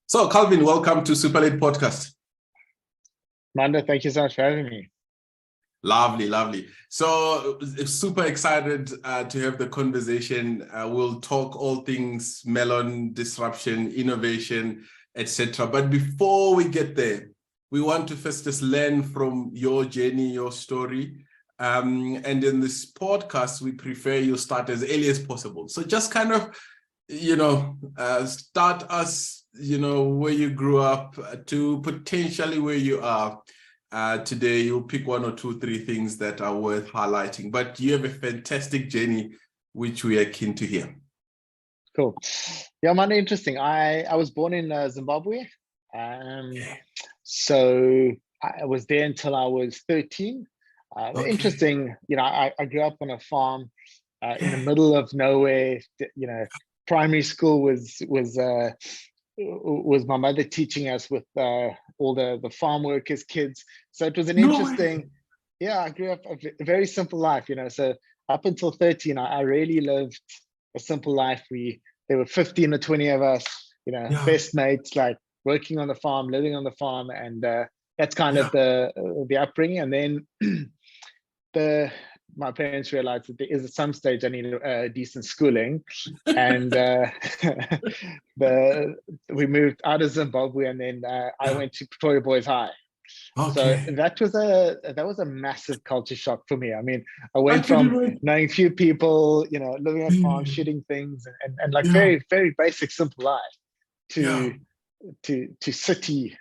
So, Calvin, welcome to Super Late Podcast. Manda, thank you so much for having me. Lovely, lovely. So, super excited to have the conversation. We'll talk all things Melon, disruption, innovation, etc. But before we get there, we want to first just learn from your journey, your story. And in this podcast, we prefer you start as early as possible. So just kind of, start us, where you grew up to potentially where you are. Today, you'll pick one or two, three things that are worth highlighting, but you have a fantastic journey, which we are keen to hear. Cool. Yeah, man, interesting. I was born in Zimbabwe. So I was there until I was 13. Okay. Interesting, I grew up on a farm in the middle of nowhere. Primary school was my mother teaching us with all the farm workers' kids. So it was an interesting, I grew up a very simple life, So up until 13, I really lived a simple life. There were 15 or 20 of us, best mates, like working on the farm, living on the farm. And that's kind of the upbringing. And then my parents realized that there is at some stage I needed decent schooling, and we moved out of Zimbabwe, and then I went to Pretoria Boys High. Okay. So that was a massive culture shock for me. I mean, I went from knowing few people, living on farms, shooting things, and like very, very basic, simple life to city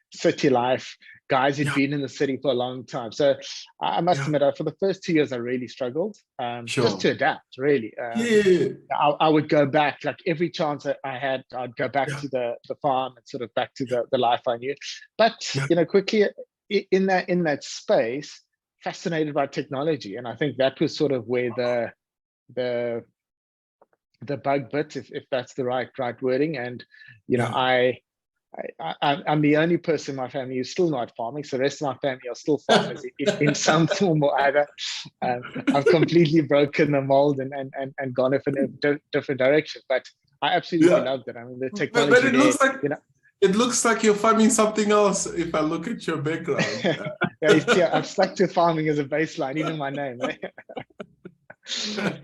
life. Guys who'd been in the city for a long time. So I must admit, for the first 2 years, I really struggled just to adapt, really. I would go back, like every chance I had, I'd go back to the farm and sort of back to the life I knew. But, quickly in that space, fascinated by technology. And I think that was sort of where the bug bit, if that's the right wording. And, I'm the only person in my family who's still not farming. So the rest of my family are still farmers in some form or other. I've completely broken the mold and gone in a different direction. But I absolutely loved it. I mean, the technology. But it looks like you're farming something else if I look at your background. I've stuck to farming as a baseline, even my name.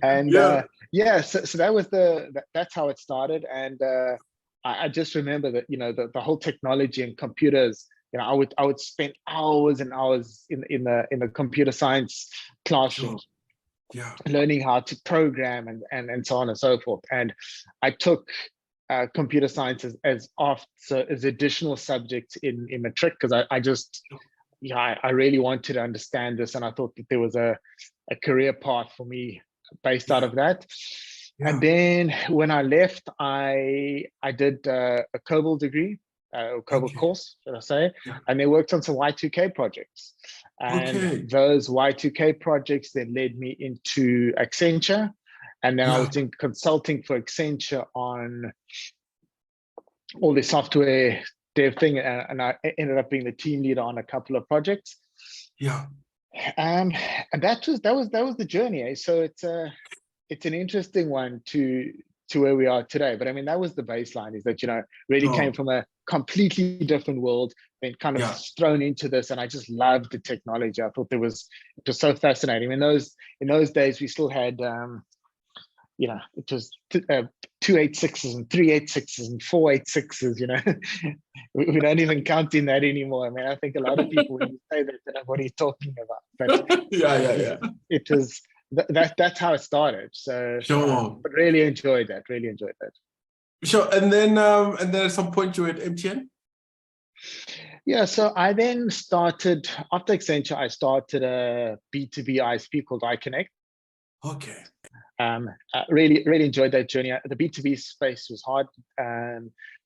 And so that was that's how it started. And I just remember that, the whole technology and computers, I would spend hours and hours in the computer science classroom, learning how to program and so on and so forth. And I took computer science as additional subjects in matric, because I really wanted to understand this, and I thought that there was a career path for me based out of that. And then when I left, I did a COBOL degree, COBOL course, should I say, and they worked on some Y2K projects. And those Y2K projects then led me into Accenture. And then I was doing consulting for Accenture on all the software dev thing. And I ended up being the team leader on a couple of projects. And that was the journey. So it's an interesting one to where we are today. But I mean, that was the baseline, is that, really came from a completely different world, then kind of thrown into this. And I just loved the technology. I thought it was so fascinating. In those days, we still had, it was 286s and 386s and 486s, we don't even count in that anymore. I mean, I think a lot of people, when you say that, they know what are you talking about? But it was, that's how it started. So but really enjoyed that. Sure. And then at some point you were at MTN? Yeah, so I then started, after Accenture, I started a B2B ISP called iConnect. Okay. Really enjoyed that journey. The B2B space was hard,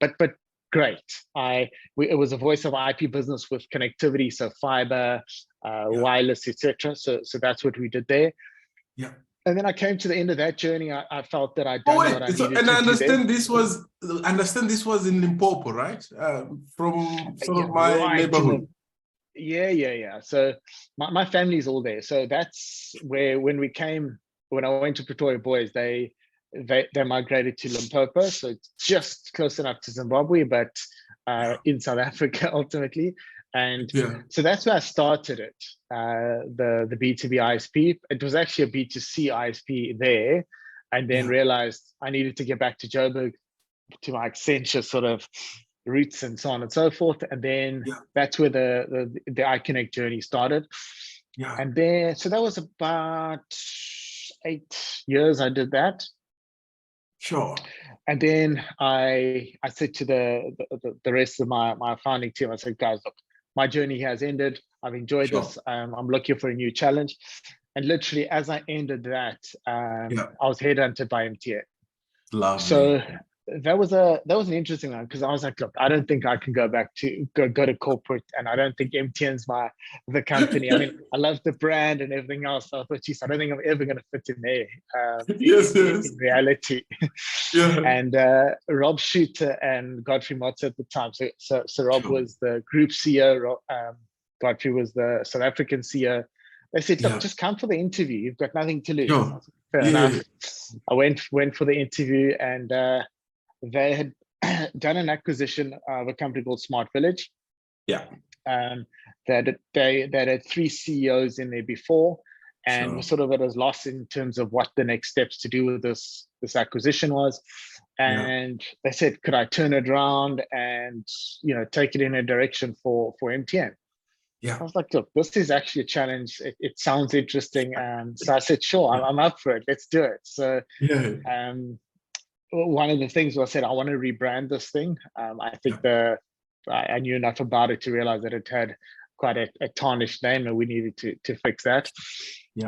but great. It was a voice of IP business with connectivity, so fiber, wireless, etc. So that's what we did there. Yeah. And then I came to the end of that journey. I felt that I'd done what I needed to do. And I understand this was in Limpopo, right? From sort of my neighborhood. Yeah. So my family's all there. So that's where when I went to Pretoria Boys, they migrated to Limpopo. So it's just close enough to Zimbabwe, but in South Africa ultimately. And Yeah. so that's where I started it, the B2B ISP. It was actually a B2C ISP there, and then realized I needed to get back to Joburg, to my Accenture sort of roots and so on and so forth. And then that's where the iConnect journey started. Yeah. And then, so that was about 8 years I did that. Sure. And then I said to the rest of my founding team, I said, guys, look, my journey has ended. I've enjoyed this. I'm looking for a new challenge. And literally, as I ended that, I was headhunted by MTN. Lovely. So that was an interesting one, because I was like, look, I don't think I can go back to go to corporate, and I don't think MTN's the company. I mean, I love the brand and everything else. So I thought, geez, I don't think I'm ever going to fit in there. In reality. And Rob Shooter and Godfrey Motz at the time. So Rob was the group CEO. Godfrey was the South African CEO. They said, look, just come for the interview. You've got nothing to lose. Fair enough. I went for the interview, and they had done an acquisition of a company called Smart Village. That had 3 CEOs in there before, and was sort of at a loss in terms of what the next steps to do with this acquisition was. And they said, could I turn it around and take it in a direction for MTN? I was like, look, this is actually a challenge. It sounds interesting. So I said, sure, I'm up for it. Let's do it. So one of the things was I said, I want to rebrand this thing. I think I knew enough about it to realize that it had quite a tarnished name, and we needed to fix that.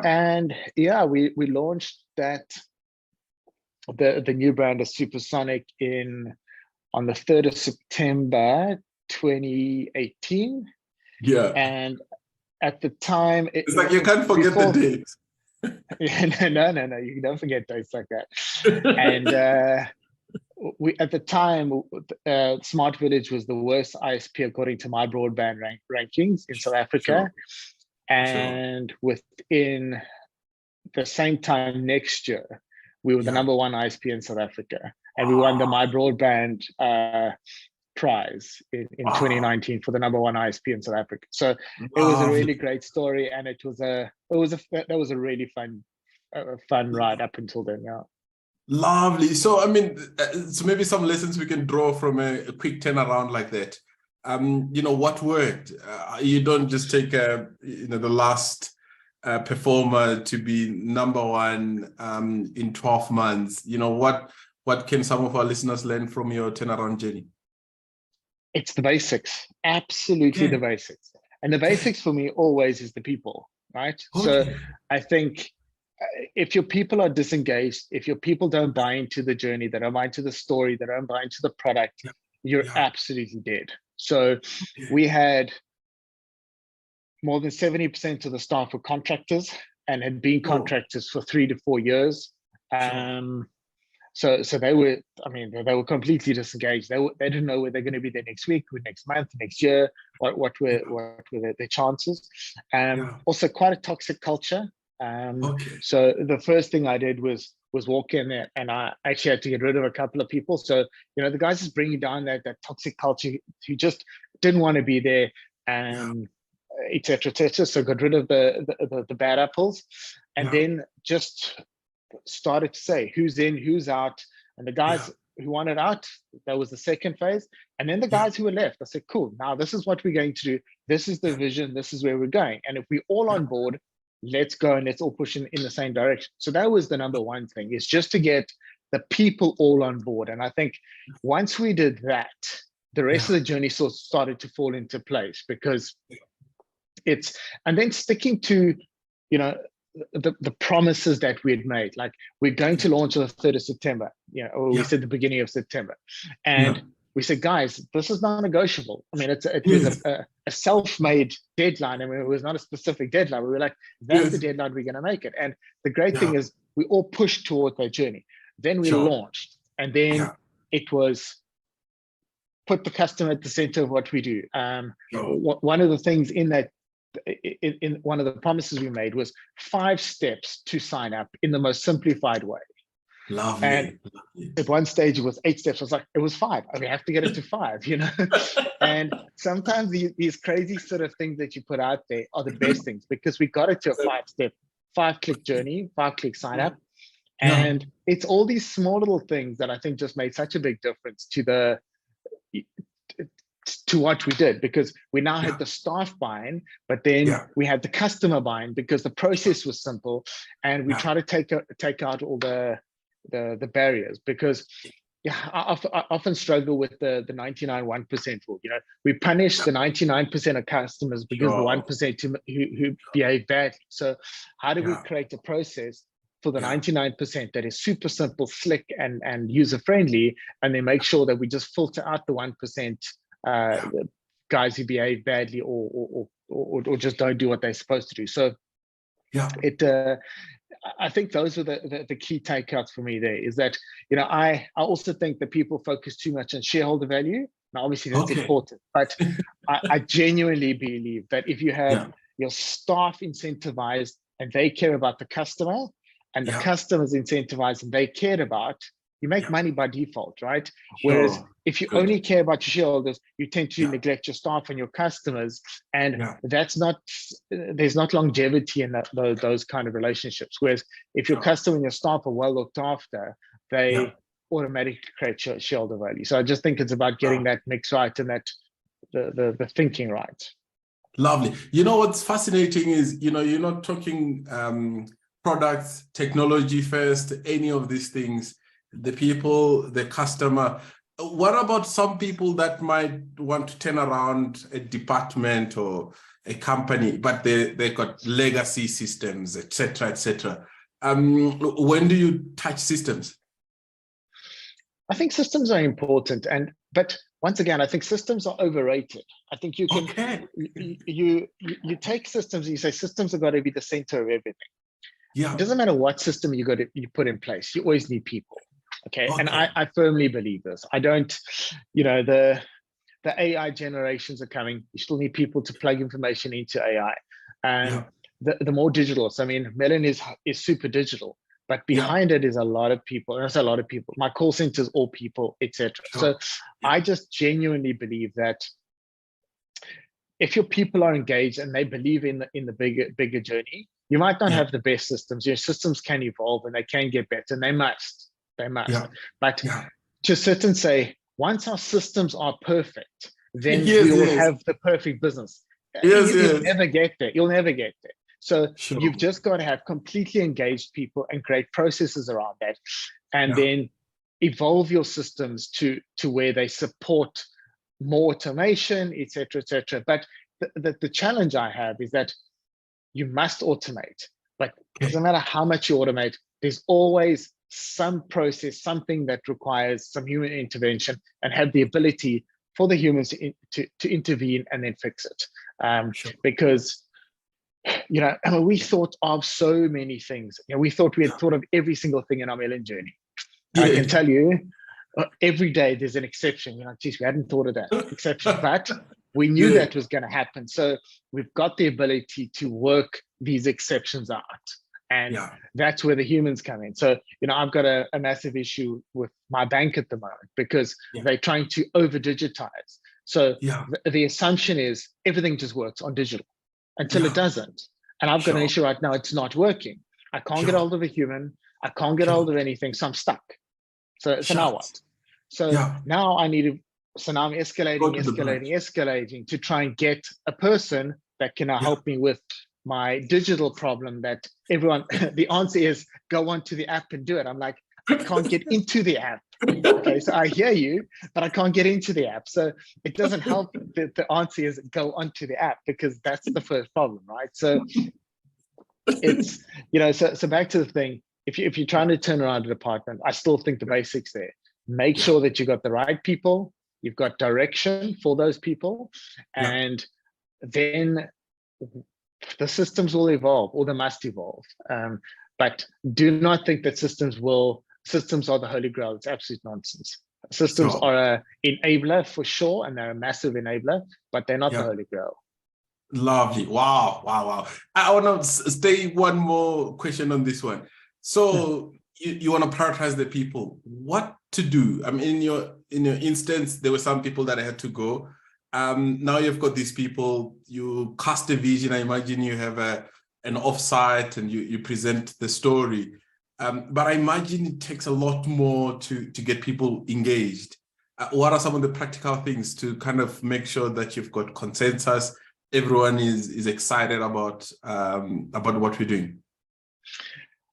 And we launched that, the new brand of Supersonic on the 3rd of September 2018. And at the time, it's like you can't forget the date. No, you don't forget dates like that. And we, at the time, Smart Village was the worst ISP according to my broadband rankings in South Africa. And within the same time next year, we were the number 1 ISP in South Africa, and we won the My Broadband prize in 2019 for the number 1 ISP in South Africa. So it was a really great story, and that was a really fun ride up until then. Lovely. So I mean, so maybe some lessons we can draw from a quick turnaround like that. What worked? You don't just take the last performer to be number 1 in 12 months. What can some of our listeners learn from your turnaround journey? It's the basics, absolutely the basics. And the basics for me always is the people, right? So I think if your people are disengaged, if your people don't buy into the journey, they don't buy into the story, they don't buy into the product, you're absolutely dead. So we had more than 70% of the staff were contractors and had been contractors for 3 to 4 years. So they were completely disengaged. They didn't know where they're going to be there next week, or next month, next year, what were their chances. Also quite a toxic culture. So the first thing I did was walk in there, and I actually had to get rid of a couple of people. So the guys just bringing down that toxic culture, who just didn't want to be there, et cetera, et cetera. So got rid of the bad apples, and then just started to say who's in, who's out. And the guys who wanted out, that was the second phase. And then the guys who were left, I said, cool, now this is what we're going to do. This is the vision. This is where we're going. And if we're all on board, let's go and let's all push in the same direction. So that was the number 1 thing, is just to get the people all on board. And I think once we did that, the rest of the journey sort of started to fall into place, because and then sticking to, the promises that we had made, like we're going to launch on the 3rd of September, or we said the beginning of September. And we said, guys, this is not negotiable. I mean, it was a self-made deadline. I mean, it was not a specific deadline. We were like, that's the deadline, we're going to make it. And the great thing is we all pushed toward that journey. Then we launched, and then it was put the customer at the center of what we do. One of the things in that, in one of the promises we made, was 5 steps to sign up in the most simplified way. Lovely. At one stage it was 8 steps. I was like, it was 5. We have to get it to 5, you know. And sometimes these crazy sort of things that you put out there are the best things, because we got it to a 5-step, 5-click journey, 5-click sign up. And it's all these small little things that I think just made such a big difference to what we did, because we now had the staff buy-in, but then we had the customer buy-in because the process was simple, and we try to take out all the barriers, because I often struggle with the 99.1% rule. You know, we punish the 99% of customers because the 1% who behave badly. So how do we create a process for the 99% that is super simple, slick, and user-friendly, and then make sure that we just filter out the 1% guys who behave badly or just don't do what they're supposed to do. So I think those are the key takeouts for me there, is that, you know, I also think that people focus too much on shareholder value. Now, obviously that's important, but I genuinely believe that if you have your staff incentivized and they care about the customer, and the customers incentivized and they cared about, you make money by default, right? Whereas if you only care about your shareholders, you tend to neglect your staff and your customers, and there's not longevity in those kind of relationships. Whereas if your customer and your staff are well looked after, they automatically create shareholder value. So I just think it's about getting that mix right, and that the thinking right. Lovely. You know, what's fascinating is, you know, you're not talking products, technology first, any of these things, the people, the customer. What about some people that might want to turn around a department or a company, but they got legacy systems, etc., etc.? When do you touch systems? I think systems are important, but once again, I think systems are overrated. I think you can you take systems and you say systems have got to be the center of everything. It doesn't matter what system you put in place. You always need people. Okay. And I firmly believe this. I don't, you know, the AI generations are coming. You still need people to plug information into AI, and the more digital. So I mean, Melon is super digital, but behind it is a lot of people. There's a lot of people. My call center is all people, etc. So I just genuinely believe that if your people are engaged and they believe in the bigger journey, you might not have the best systems. Your systems can evolve and they can get better, and they must. But to sit and say, once our systems are perfect, then we will have the perfect business. You'll never get there. You'll never get there. So you've just got to have completely engaged people and create processes around that, and then evolve your systems to where they support more automation, etc., etc. But the challenge I have is that you must automate, but it doesn't matter how much you automate, there's always some process, something that requires some human intervention, and have the ability for the humans to intervene and then fix it. Because, you know, I mean, we thought of so many things. You know, we thought we had thought of every single thing in our Melon journey. I can tell you, every day there's an exception. You're like, geez, we hadn't thought of that exception, but we knew that was going to happen. So we've got the ability to work these exceptions out. And that's where the humans come in. So, you know, I've got a massive issue with my bank at the moment, because they're trying to over digitize. So the assumption is everything just works on digital until it doesn't. And I've got an issue right now. It's not working. I can't get hold of a human. I can't get hold of anything. So I'm stuck. So now what? So now I need to, so now I'm escalating to try and get a person that can help me with my digital problem, that everyone, the answer is go onto the app and do it. I'm like, I can't get into the app. Okay, so I hear you, but I can't get into the app. So it doesn't help that the answer is go onto the app, because that's the first problem, right? So it's, you know, so back to the thing, if you're trying to turn around a department, I still think the basics there. Make sure that you got the right people, you've got direction for those people, and then the systems will evolve, or they must evolve. But do not think that systems are the holy grail. It's absolute nonsense. Systems are an enabler for sure, and they're a massive enabler, but they're not the holy grail. Lovely. Wow. I want to stay one more question on this one. So you want to prioritize the people. What to do? I mean, in your instance, there were some people that had to go. Now you've got these people. You cast a vision. I imagine you have an offsite and you present the story. But I imagine it takes a lot more to get people engaged. What are some of the practical things to kind of make sure that you've got consensus? Everyone is excited about what we're doing.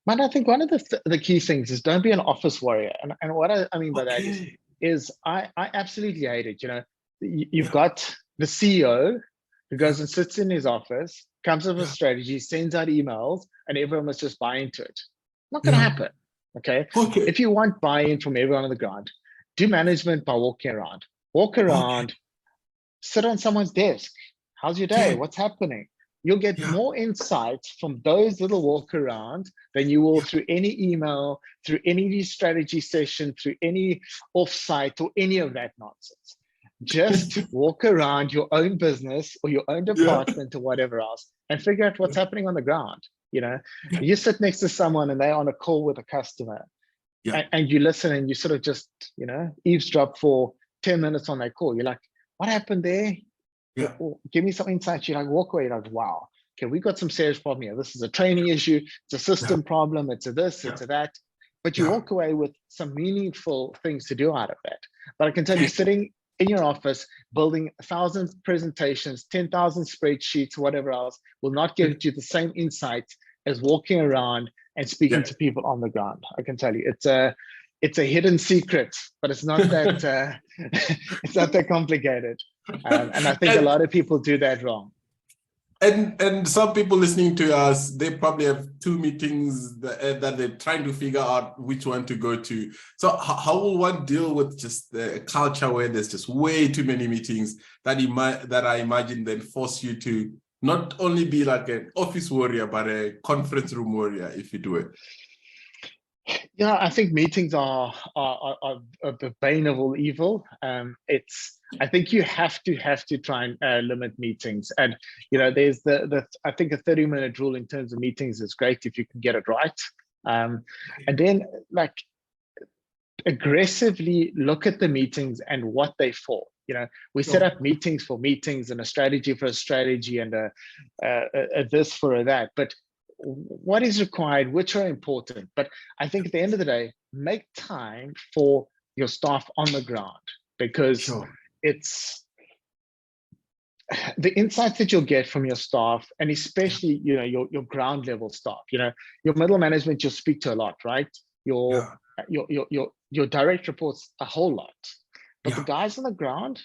Man, I think one of the key things is don't be an office warrior. And what I mean by that is I absolutely hate it. You know, you've got the CEO who goes and sits in his office, comes up with a strategy, sends out emails, and everyone must just buy into it. Not going to happen. Okay. If you want buy-in from everyone on the ground, do management by walking around. Walk around, sit on someone's desk. How's your day? What's happening? You'll get more insights from those little walk around than you will through any email, through any strategy session, through any offsite or any of that nonsense. Just walk around your own business or your own department or whatever else and figure out what's happening on the ground. You know, you sit next to someone and they're on a call with a customer and you listen and you sort of just, you know, eavesdrop for 10 minutes on that call. You're like, what happened there? Give me some insights. You like walk away, you're like, wow, okay, we got some serious problem here. This is a training issue, it's a system problem, it's a this, it's a that. But you walk away with some meaningful things to do out of that. But I can tell you, sitting in your office, building 1,000 presentations, 10,000 spreadsheets, whatever else, will not give you the same insights as walking around and speaking to people on the ground. I can tell you, it's a hidden secret, but it's not that it's not that complicated. And I think a lot of people do that wrong. And some people listening to us, they probably have 2 meetings that they're trying to figure out which one to go to. So how will one deal with just the culture where there's just way too many meetings that I imagine then force you to not only be like an office warrior, but a conference room warrior if you do it? Yeah, I think meetings are the bane of all evil. I think you have to try and limit meetings. And you know, there's I think a 30-minute rule in terms of meetings is great if you can get it right. And then like aggressively look at the meetings and what they for. You know, we set up meetings for meetings and a strategy for a strategy and a this for a that. But what is required, which are important. But I think at the end of the day, make time for your staff on the ground, because it's the insights that you'll get from your staff, and especially, you know, your ground level staff. You know, your middle management, you'll speak to a lot, right? Your direct reports a whole lot, but the guys on the ground,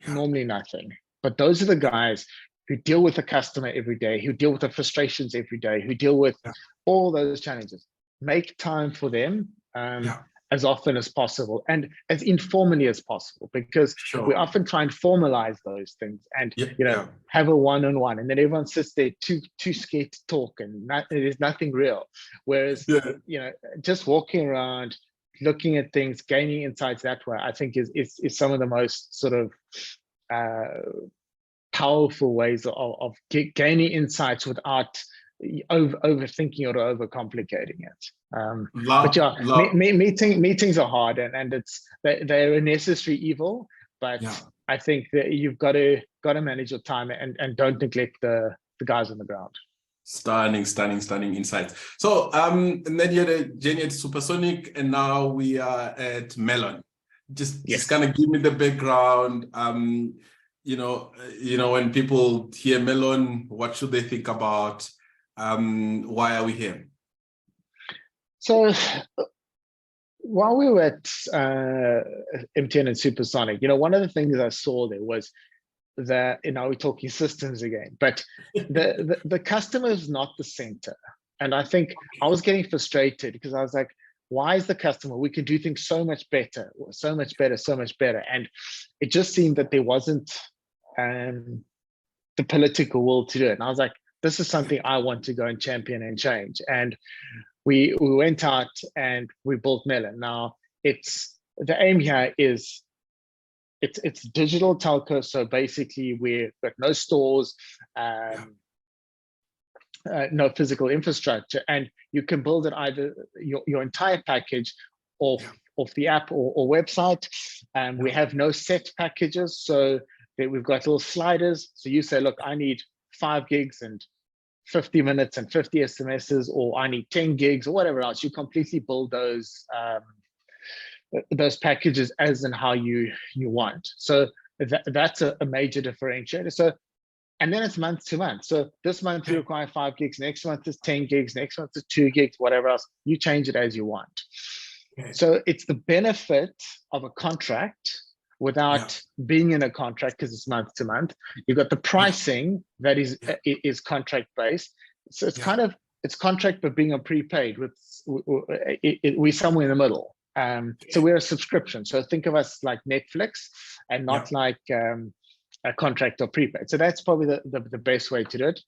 normally nothing. But those are the guys who deal with the customer every day, who deal with the frustrations every day, who deal with all those challenges. Make time for them as often as possible and as informally as possible, because we often try and formalize those things and you know, have a one-on-one, and then everyone sits there too scared to talk, and there's nothing real. Whereas you know, just walking around, looking at things, gaining insights that way, I think is some of the most sort of powerful ways of gaining insights without overthinking or overcomplicating it. But meetings are hard, and they're a necessary evil. But I think that you've got to manage your time and don't neglect the guys on the ground. Stunning insights. So and then you had a journey at Supersonic, and now we are at Melon. Just kind of give me the background. You know, when people hear Melon, what should they think about? Why are we here? So while we were at MTN and Supersonic, you know, one of the things I saw there was that, you know, we're talking systems again, but the customer is not the center. And I think I was getting frustrated because I was like, why is the customer? We can do things so much better, so much better. And it just seemed that there wasn't the political will to do it. And I was like, this is something I want to go and champion and change. And we went out and we built Melon. Now the aim here is it's digital telco. So basically we've got no stores. no physical infrastructure, and you can build it either your entire package off the app or website. We have no set packages, so that we've got little sliders. So you say, look, I need 5 gigs and 50 minutes and 50 SMSs, or I need 10 gigs or whatever else. You completely build those packages as and how you want. So that's a major differentiator. So, and then it's month to month. So this month you require 5 gigs, next month is 10 gigs, next month is 2 gigs, whatever else. You change it as you want. So it's the benefit of a contract without being in a contract, because it's month to month. You've got the pricing that is contract based. So it's kind of, it's contract but being a prepaid. We're somewhere in the middle. So we're a subscription. So think of us like Netflix and not like a contract or prepaid. So that's probably the best way to do it,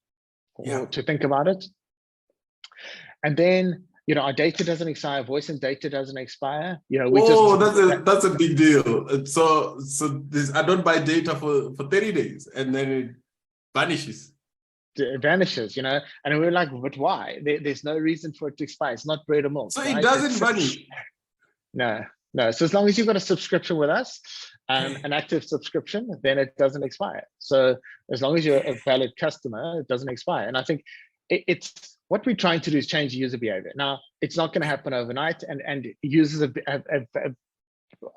or to think about it. And then, you know, our data doesn't expire, voice and data doesn't expire. You know, that's a big deal. So this, I don't buy data for 30 days and then it vanishes. It vanishes, you know, and we're like, but why? There's no reason for it to expire. It's not bread or milk. So it doesn't vanish. No. So as long as you've got a subscription with us, an active subscription, then it doesn't expire. So as long as you're a valid customer, it doesn't expire. And I think it's what we're trying to do is change user behavior. Now, it's not going to happen overnight, and users have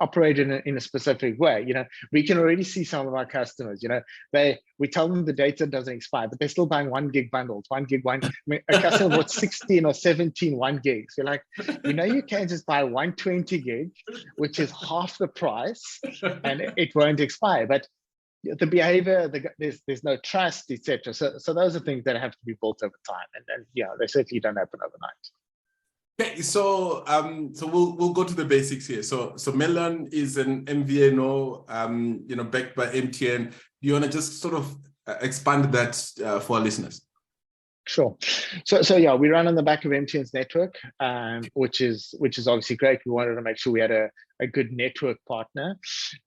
operated in a specific way. You know, we can already see some of our customers, you know, we tell them the data doesn't expire, but they're still buying 1 gig bundles, 1 gig, I mean, a customer bought 16 or 17 1 gigs. You're like, you know, you can just buy 120 gig, which is half the price, and it won't expire. But the behavior, there's no trust, etc. So those are things that have to be built over time, and yeah, they certainly don't happen overnight. Okay, so we'll go to the basics here. So Melon is an MVNO, you know, backed by MTN. Do you want to just sort of expand that for our listeners? Sure. So yeah, we run on the back of MTN's network, which is obviously great. We wanted to make sure we had a good network partner.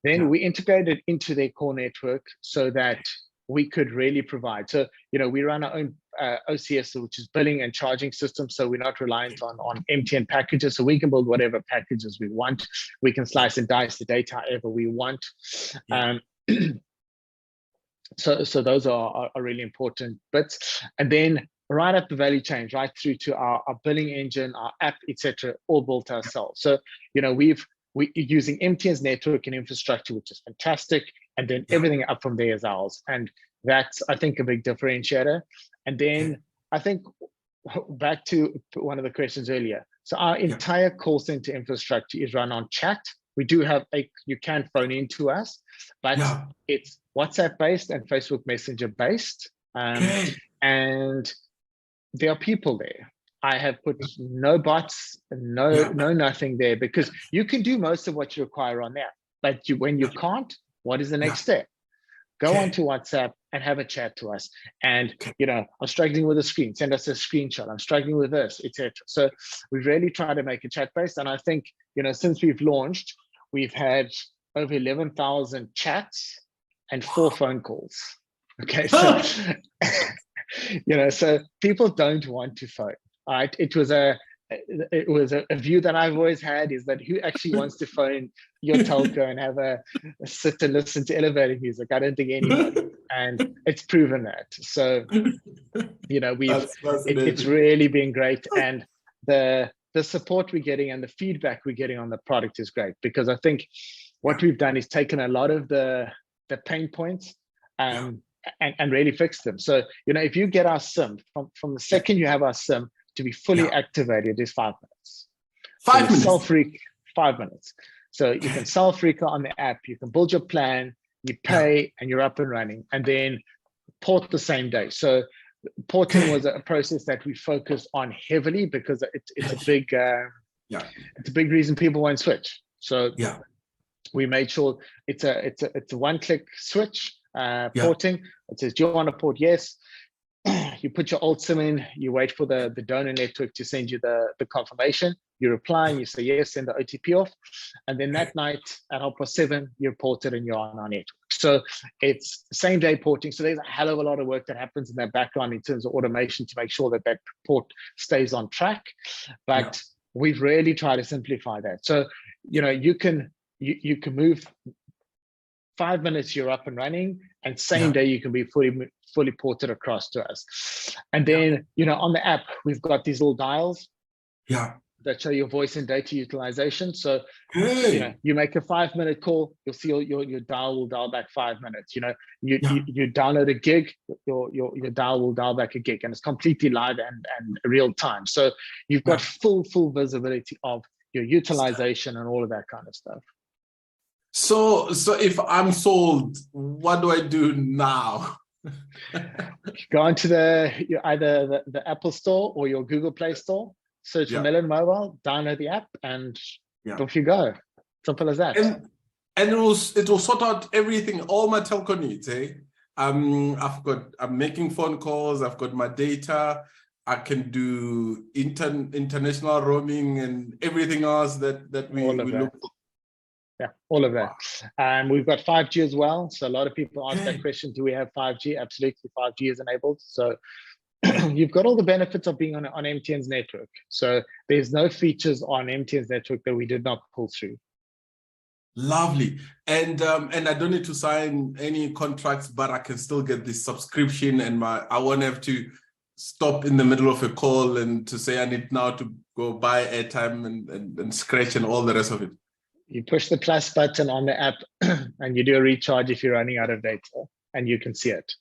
Then we integrated into their core network so that we could really provide. So, you know, we run our own OCS, which is billing and charging system. So we're not reliant on MTN packages. So we can build whatever packages we want. We can slice and dice the data however we want. So those are really important bits. And then right up the value chain, right through to our billing engine, our app, etc., all built ourselves. So, you know, we're using MTN's network and infrastructure, which is fantastic. And then everything up from there is ours. And that's, I think, a big differentiator. And then I think back to one of the questions earlier. So our entire call center infrastructure is run on chat. We do have you can phone into us, but it's WhatsApp based and Facebook Messenger based. And there are people there. I have put no bots, no nothing there, because you can do most of what you require on there. But when you can't, what is the next step? Go onto WhatsApp and have a chat to us. And, you know, I'm struggling with a screen, send us a screenshot. I'm struggling with this, etc. So we really try to make it chat based. And I think, you know, since we've launched, we've had over 11,000 chats and 4 phone calls. Okay, so, you know, so people don't want to phone. All right, it was a view that I've always had, is that who actually wants to phone your telco and have a sit and listen to elevator music? I don't think anybody, and it's proven that. So, you know, it's really been great, and the support we're getting and the feedback we're getting on the product is great, because I think what we've done is taken a lot of the pain points and really fixed them. So, you know, if you get our SIM from the second you have our SIM to be fully activated is 5 minutes. 5 minutes. 5 minutes. So you can self-recall on the app, you can build your plan, you pay, and you're up and running, and then port the same day. So porting was a process that we focused on heavily, because it's a big it's a big reason people won't switch. So we made sure it's a one-click switch porting. It says, do you want to port? Yes. you put your alt SIM in, you wait for the donor network to send you the confirmation, you reply and you say yes, send the OTP off. And then that night at 7:30, you report it and you're on our network. So it's same day porting. So there's a hell of a lot of work that happens in that background in terms of automation to make sure that that port stays on track. But we've really tried to simplify that. So, you can move 5 minutes, you're up and running, and same day you can be fully ported across to us. And then, on the app, we've got these little dials that show your voice and data utilization. So, you make a 5-minute call, you'll see your dial will dial back 5 minutes. You download a gig, your dial will dial back a gig, and it's completely live and real time. So you've got full visibility of your utilization and all of that kind of stuff. So if I'm sold, what do I do now? Go into either the Apple Store or your Google Play Store, search for Melon Mobile, download the app, and off you go. Simple as that. And it will sort out everything, all my telco needs. I'm making phone calls, I've got my data, I can do international roaming and everything else that we look for. Yeah, all of that. And we've got 5G as well. So a lot of people ask that question, do we have 5G? Absolutely, 5G is enabled. So you've got all the benefits of being on MTN's network. So there's no features on MTN's network that we did not pull through. Lovely. And I don't need to sign any contracts, but I can still get this subscription, and I won't have to stop in the middle of a call and to say I need now to go buy airtime and scratch and all the rest of it. You push the plus button on the app and you do a recharge if you're running out of data, and you can see it.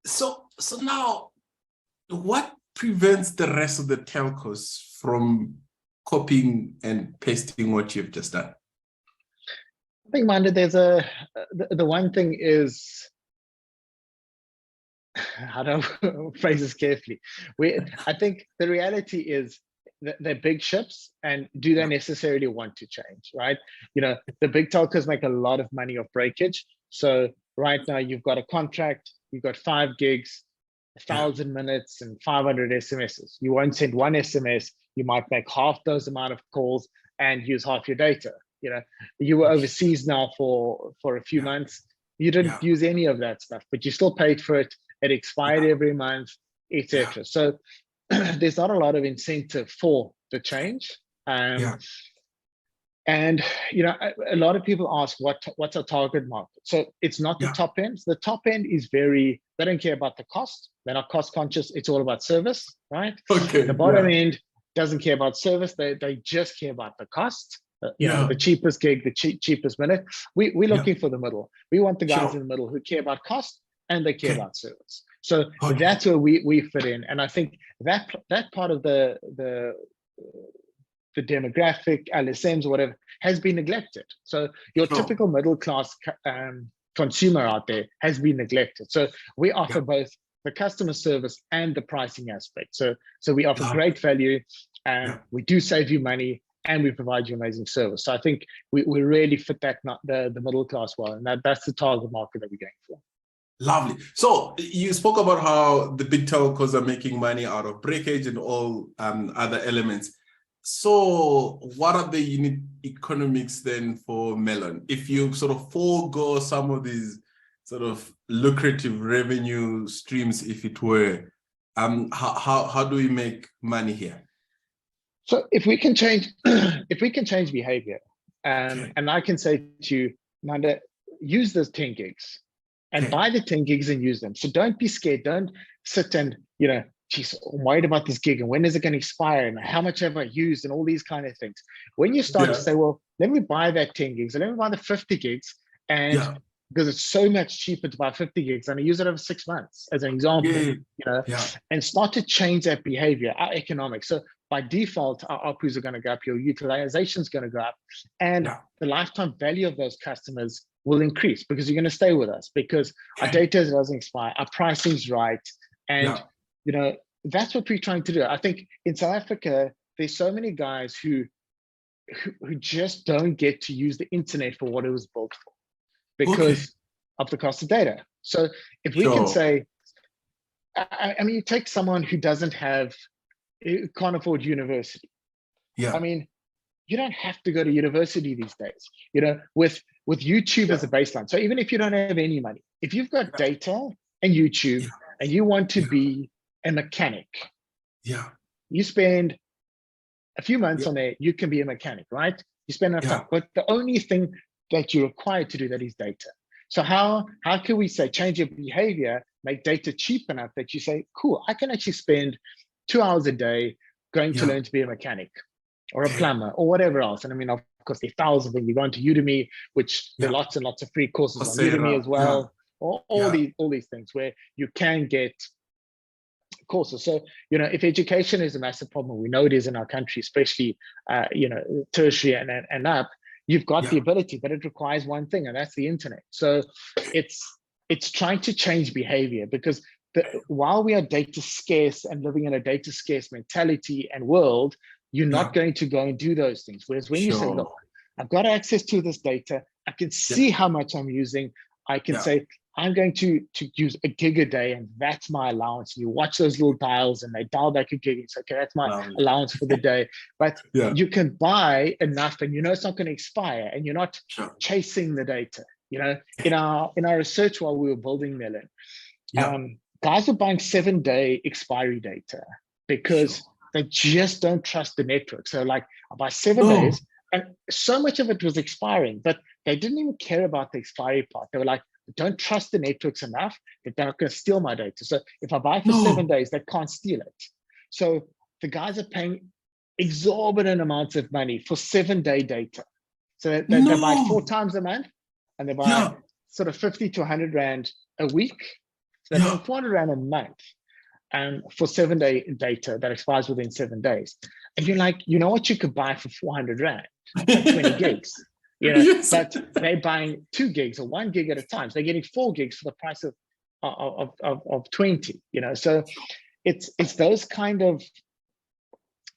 So now, what prevents the rest of the telcos from copying and pasting what you've just done? I think, Manda, there's the one thing is, how do I phrase this carefully? I think the reality is they're big ships, and do they necessarily want to change, right? The big telcos make a lot of money off breakage. So right now you've got a contract, you've got 5 gigs, 1,000 minutes and 500 SMSs. You won't send one SMS, you might make half those amount of calls and use half your data. You were overseas now for a few months, you didn't use any of that stuff, but you still paid for it. It expired every month, etc. So there's not a lot of incentive for the change. And a lot of people ask what's a target market. So it's not the top end. The top end is they don't care about the cost. They're not cost conscious. It's all about service, right? Okay. The bottom end doesn't care about service. They just care about the cost. The cheapest gig, the cheapest minute. We're looking for the middle. We want the guys in the middle who care about cost and they care about service. So that's where we fit in. And I think that part of the demographic, LSMs, whatever, has been neglected. So your typical middle class consumer out there has been neglected. So we offer both the customer service and the pricing aspect. So we offer great value, and we do save you money, and we provide you amazing service. So I think we really fit the middle class well, and that's the target market that we're going for. Lovely. So you spoke about how the big telcos are making money out of breakage and all other elements. So what are the unit economics then for Melon? If you sort of forego some of these sort of lucrative revenue streams, if it were, how do we make money here? So if we can change, behavior, and I can say to you, Manda, use those 10 gigs and buy the 10 gigs and use them. So don't be scared. Don't sit and, geez, I'm worried about this gig and when is it going to expire and how much have I used and all these kind of things. When you start to say, well, let me buy that 10 gigs, or let me buy the 50 gigs, and because it's so much cheaper to buy 50 gigs and I use it over 6 months as an example, and start to change that behavior, our economics. So by default, our ARPUs are going to go up, your utilization is going to go up, and the lifetime value of those customers will increase because you're going to stay with us because our data doesn't expire, our pricing's right, and that's what we're trying to do. I think in South Africa, there's so many guys who just don't get to use the internet for what it was built for because of the cost of data. So if we can say, I mean, you take someone who can't afford university. Yeah. I mean, you don't have to go to university these days, with YouTube as a baseline. So even if you don't have any money, if you've got data and YouTube and you want to be a mechanic, you spend a few months on there, you can be a mechanic, right? You spend enough time. But the only thing that you're required to do that is data. So how can we say change your behavior, make data cheap enough that you say, cool, I can actually spend 2 hours a day going to learn to be a mechanic or a plumber or whatever else. And I mean, of course, there are thousands, and you go into Udemy, which there are lots and lots of free courses on Udemy as well. All these things where you can get courses. So, if education is a massive problem, we know it is in our country, especially, tertiary and up, you've got the ability, but it requires one thing, and that's the internet. So it's trying to change behavior, because while we are data scarce and living in a data scarce mentality and world, you're not going to go and do those things. Whereas when you say, look, I've got access to this data, I can see how much I'm using, I can say, I'm going to use a gig a day, and that's my allowance. You watch those little dials and they dial back a gig. It's okay, that's my allowance for the day. But you can buy enough, and it's not going to expire, and you're not chasing the data. In our research while we were building Melon, guys were buying 7-day expiry data because they just don't trust the network. So like, I buy 7 days, and so much of it was expiring, but they didn't even care about the expiry part. They were like, don't trust the networks enough that they're not going to steal my data. So if I buy for 7 days, they can't steal it. So the guys are paying exorbitant amounts of money for 7-day data. So they buy 4 times a month, and they buy sort of 50 to 100 Rand a week. So they're paying 400 Rand a month for 7-day data that expires within 7 days. And you're like, you know what you could buy for 400 Rand? Like 20 gigs. But they're buying 2 gigs or 1 gig at a time. So they're getting 4 gigs for the price of 20. So it's those kind of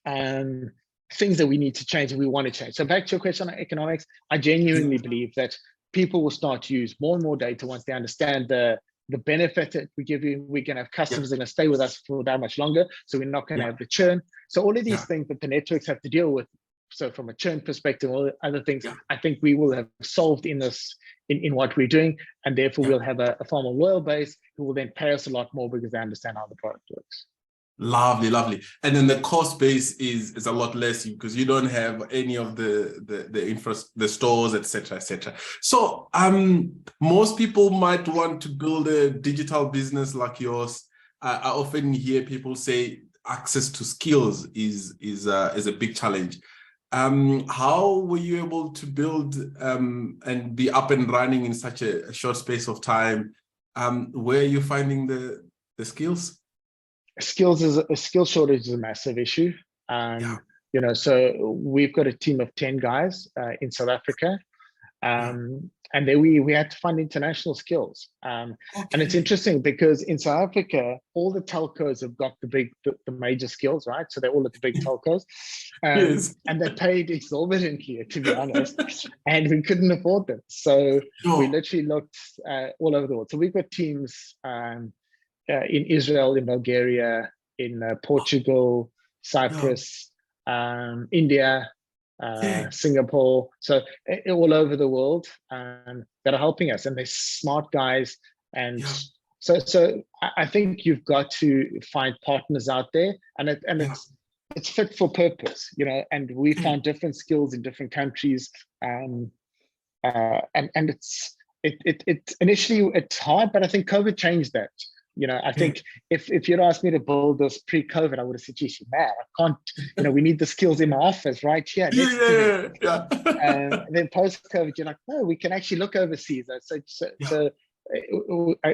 things that we need to change, and we want to change. So back to your question on economics, I genuinely believe that people will start to use more and more data once they understand the benefit that we give you. We can have customers that are going to stay with us for that much longer, so we're not going to have the churn. So all of these things that the networks have to deal with. So from a churn perspective, all other things, I think we will have solved in what we're doing, and therefore we'll have a far more loyal base who will then pay us a lot more because they understand how the product works. Lovely. And then the cost base is a lot less because you don't have any of the stores, etc. So most people might want to build a digital business like yours. I often hear people say access to skills is a big challenge. How were you able to build and be up and running in such a short space of time? Where are you finding the skills? A skill shortage is a massive issue. So we've got a team of 10 guys in South Africa. And then we had to find international skills. And it's interesting because in South Africa, all the telcos have got the major skills, right? So they're all at the big telcos. And they paid exorbitantly, to be honest, and we couldn't afford them. So we literally looked all over the world. So we've got teams in Israel, in Bulgaria, in Portugal, Cyprus, India, Singapore, so all over the world that are helping us, and they're smart guys. And so I think you've got to find partners out there, and it's fit for purpose, and we found different skills in different countries, and it's initially it's hard, but I think COVID changed that. I think if you'd asked me to build this pre-COVID, I would have said, geez, you're mad. I can't, we need the skills in my office right here. And then post-COVID, you're like, no, we can actually look overseas. So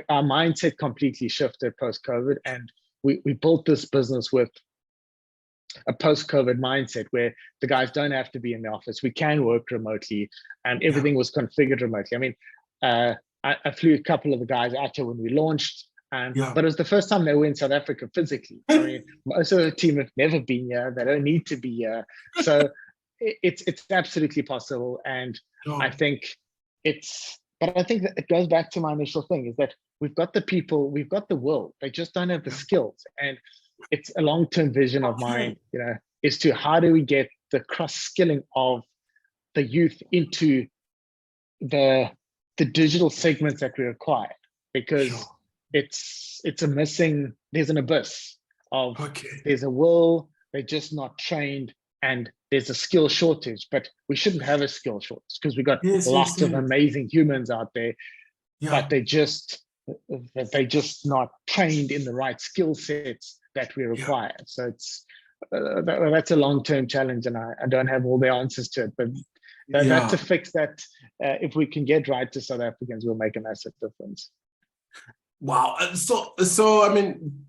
our mindset completely shifted post-COVID, and we built this business with a post-COVID mindset where the guys don't have to be in the office. We can work remotely, and everything was configured remotely. I mean, I flew a couple of the guys out here when we launched. But it was the first time they were in South Africa physically. I mean, most of the team have never been here. They don't need to be here. So it's absolutely possible. And I think that it goes back to my initial thing, is that we've got the people, we've got the will, they just don't have the skills. And it's a long-term vision of mine, is to how do we get the cross-skilling of the youth into the digital segments that we require, because it's a missing, there's an abyss of, there's a will, they're just not trained, and there's a skill shortage. But we shouldn't have a skill shortage, because we got lots of amazing humans out there, but they're just not trained in the right skill sets that we require. So it's that's a long-term challenge, and I don't have all the answers to it, but that's a fix that if we can get right to South Africans, will make a massive difference. Wow. So I mean,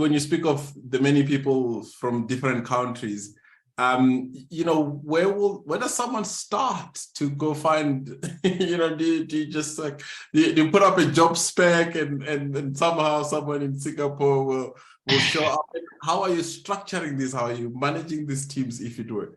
when you speak of the many people from different countries, where does someone start to go find, do you just like, do you put up a job spec and somehow someone in Singapore will show up? How are you structuring this? How are you managing these teams, if you do it?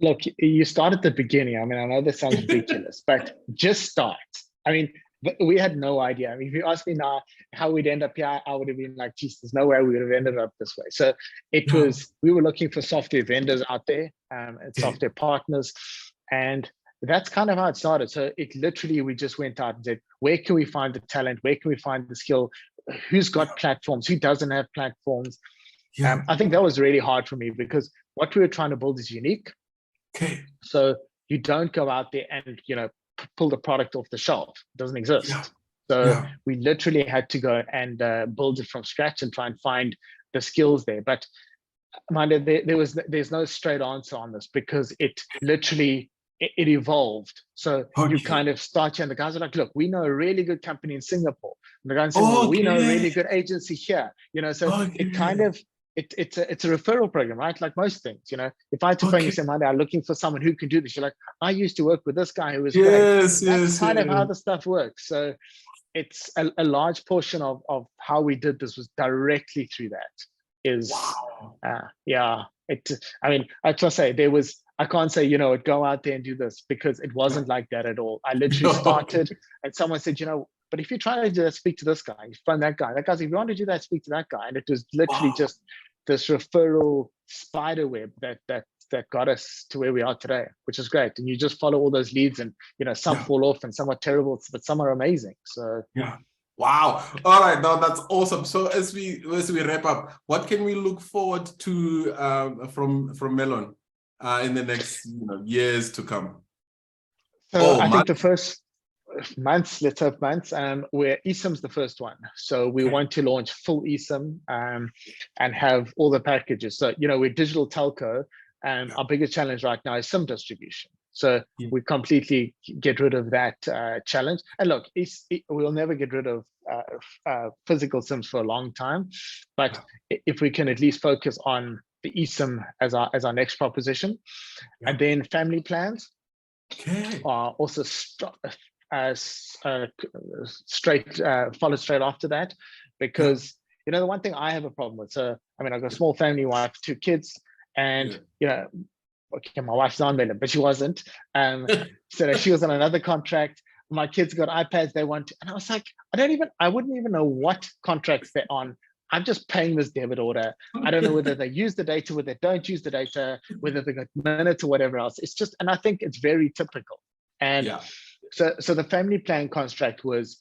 Look, you start at the beginning. I mean, I know this sounds ridiculous, but just start. I mean, we had no idea. I mean, if you ask me now how we'd end up here, I would have been like, geez, there's no way we would have ended up this way. So it was, we were looking for software vendors out there and software partners. And that's kind of how it started. So it literally, we just went out and said, where can we find the talent? Where can we find the skill? Who's got platforms? Who doesn't have platforms? I think that was really hard for me, because what we were trying to build is unique. So you don't go out there and, pull the product off the shelf. It doesn't exist. So we literally had to go and build it from scratch and try and find the skills there. But mind you, there's no straight answer on this, because it literally it evolved. So you kind of start here, and the guys are like, look, we know a really good company in Singapore. And the guy says, well, we know a really good agency here. So it kind of, it's a referral program, right? Like most things, if I had to phone you and say, Monday, I'm looking for someone who can do this. You're like, I used to work with this guy who was great. That's kind of how the stuff works. So it's a large portion of how we did this was directly through that. I mean, I just say I can't say, go out there and do this, because it wasn't like that at all. I literally started and someone said, but if you're trying to do that, speak to this guy, you find that guy. That guy's, if you want to do that, speak to that guy. And it was literally just this referral spider web that got us to where we are today, which is great. And you just follow all those leads, and some fall off and some are terrible, but some are amazing. So wow. All right, now that's awesome. So as we wrap up, what can we look forward to from Melon in the next years to come? So I think the first months, let's hope months, where eSIM's the first one. So we want to launch full eSIM and have all the packages. So, we're digital telco, and our biggest challenge right now is SIM distribution. So we completely get rid of that challenge. And look, we'll never get rid of physical SIMs for a long time, but if we can at least focus on the eSIM as our next proposition, and then family plans are also followed straight after that, because the one thing I have a problem with, so I mean, I've got a small family, wife, 2 kids, and okay, my wife's on Melon, but she wasn't, so she was on another contract. My kids got iPads, they want to, and I was like, I wouldn't even know what contracts they're on. I'm just paying this debit order. I don't know whether they use the data, whether they don't use the data, whether they got minutes or whatever else. It's just, and I think it's very typical. And so the family plan construct was,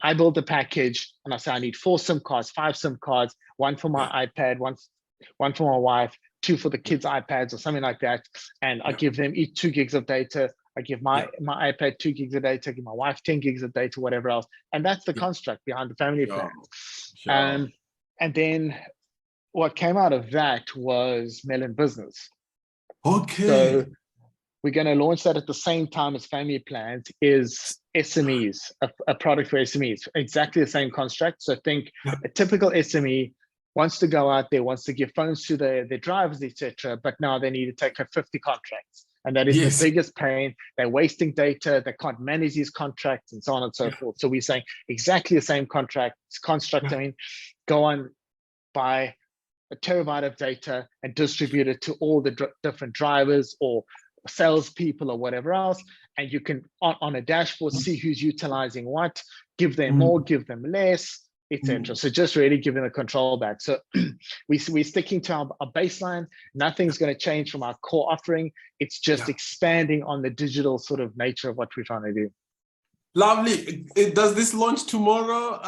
I built the package and I said, I need 4 SIM cards, 5 SIM cards, 1 for my iPad, one for my wife, 2 for the kids' iPads or something like that. And I give them each 2 gigs of data. I give my iPad 2 gigs of data, I give my wife 10 gigs of data, whatever else. And that's the construct behind the family plan. And then what came out of that was Melon Business. So we're going to launch that at the same time as family plans is SMEs, a product for SMEs, exactly the same construct. So think a typical SME wants to go out there, wants to give phones to their drivers, etc. But now they need to take 50 contracts. And that is the biggest pain. They're wasting data. They can't manage these contracts and so on and so forth. So we're saying exactly the same construct. I mean, go on, buy a terabyte of data and distribute it to all the different drivers or salespeople or whatever else. And you can, on a dashboard, see who's utilizing what, give them more, give them less, etc. So just really giving the control back. So we're sticking to our baseline. Nothing's going to change from our core offering. It's just expanding on the digital sort of nature of what we're trying to do. Lovely. Does this launch tomorrow?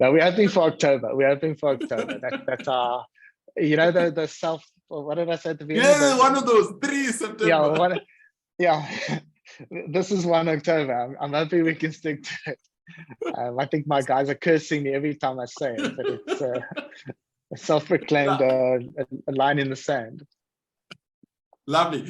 No, we're hoping for October. We're hoping for October. That's our, you know, the self, or what did I say at the beginning? Yeah, one of those, 3 September. Yeah, this is 1 October. I'm hoping we can stick to it. I think my guys are cursing me every time I say it, but it's a self-proclaimed a line in the sand. Lovely.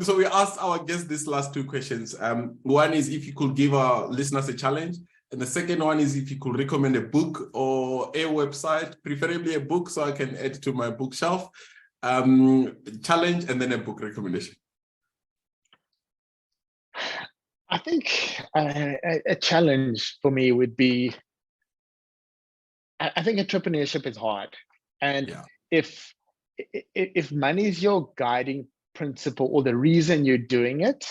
So we asked our guests these last 2 questions. One is if you could give our listeners a challenge, and the second one is if you could recommend a book or a website, preferably a book, so I can add to my bookshelf. Challenge and then a book recommendation. I think a challenge for me would be, I think entrepreneurship is hard, and if money is your guiding principle or the reason you're doing it,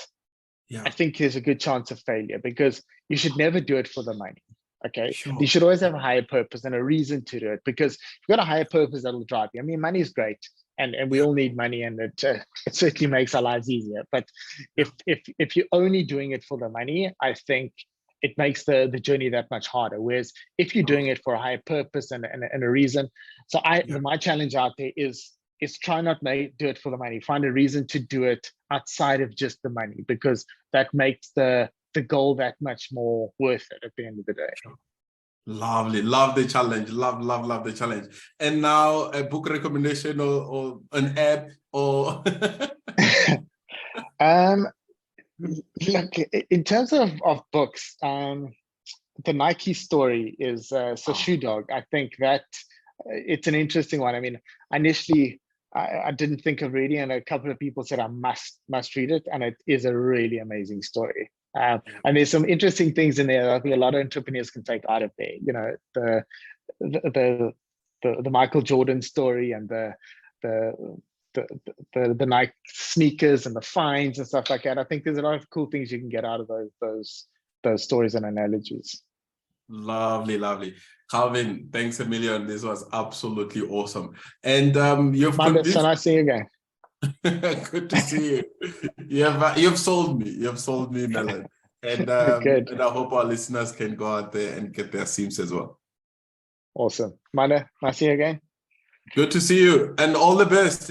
I think there's a good chance of failure, because you should never do it for the money. Okay, you should always have a higher purpose and a reason to do it, because you've got a higher purpose that'll drive you. I mean, money is great, and we all need money, and it certainly makes our lives easier. But if you're only doing it for the money, I think it makes the journey that much harder. Whereas if you're doing it for a higher purpose and a reason, so my challenge out there is try not do it for the money. Find a reason to do it outside of just the money, because that makes the goal that much more worth it at the end of the day. Lovely. Love the challenge. Love the challenge. And now a book recommendation or an app or look, in terms of books, the Nike story is Shoe Dog. I think that it's an interesting one. I mean, initially I didn't think of reading, and a couple of people said I must read it, and it is a really amazing story. And there's some interesting things in there that I think a lot of entrepreneurs can take out of there. You know, the Michael Jordan story, and the Nike sneakers and the fines and stuff like that. I think there's a lot of cool things you can get out of those stories and analogies. Lovely. Calvin, thanks a million. This was absolutely awesome. And you've so nice seeing you again. Good to see you. You've sold me. You've sold me, Melon. And and I hope our listeners can go out there and get their Sims as well. Awesome. Manda, nice seeing you again. Good to see you, and all the best.